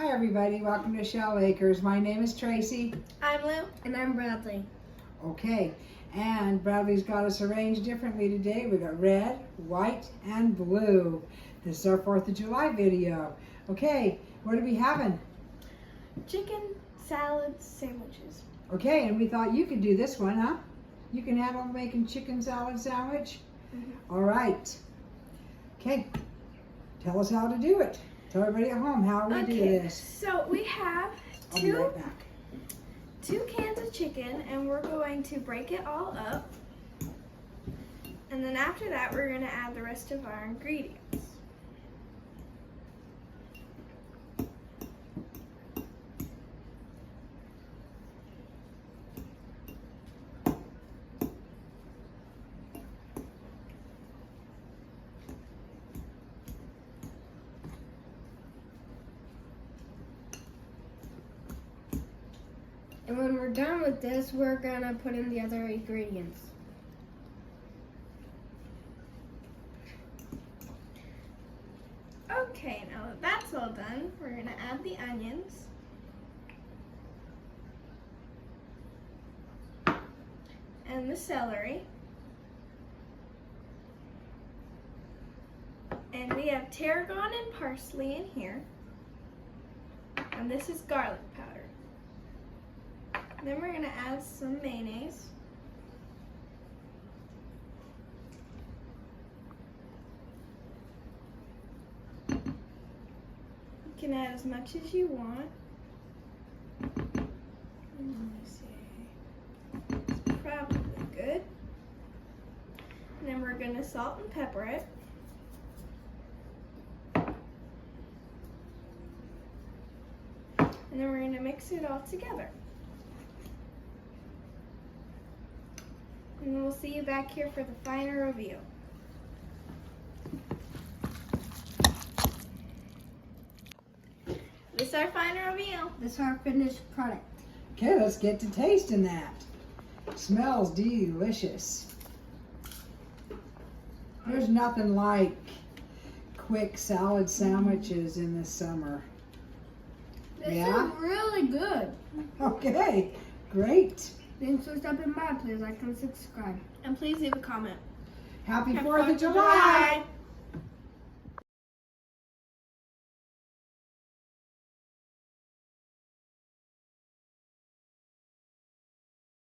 Hi everybody, welcome to Shell Acres. My name is Tracy. I'm Lou. And I'm Bradley. Okay, and Bradley's got us arranged differently today. We got red, white, and blue. This is our 4th of July video. Okay, what are we having? Chicken salad sandwiches. Okay, and we thought you could do this one, huh? You can handle making chicken salad sandwich? Mm-hmm. All right. Okay, tell us how to do it. Tell everybody at home how we do this. So we have I'll be right back. two cans of chicken, and we're going to break it all up. And then after that, we're going to add the rest of our ingredients. And when we're done with this, we're gonna put in the other ingredients. Okay, now that that's all done, we're going to add the onions. And the celery. And we have tarragon and parsley in here. And this is garlic powder. Then we're going to add some mayonnaise. You can add as much as you want. Let me see. It's probably good. And then we're going to salt and pepper it. And then we're going to mix it all together. And then we'll see you back here for the final review. This is our final review. This is our finished product. Okay, let's get to tasting that. Smells delicious. There's nothing like quick salad sandwiches in the summer. This Yeah? is really good. Okay, great. Thanks for stopping by. Please like and subscribe. And please leave a comment. Happy Happy 4th of July. July.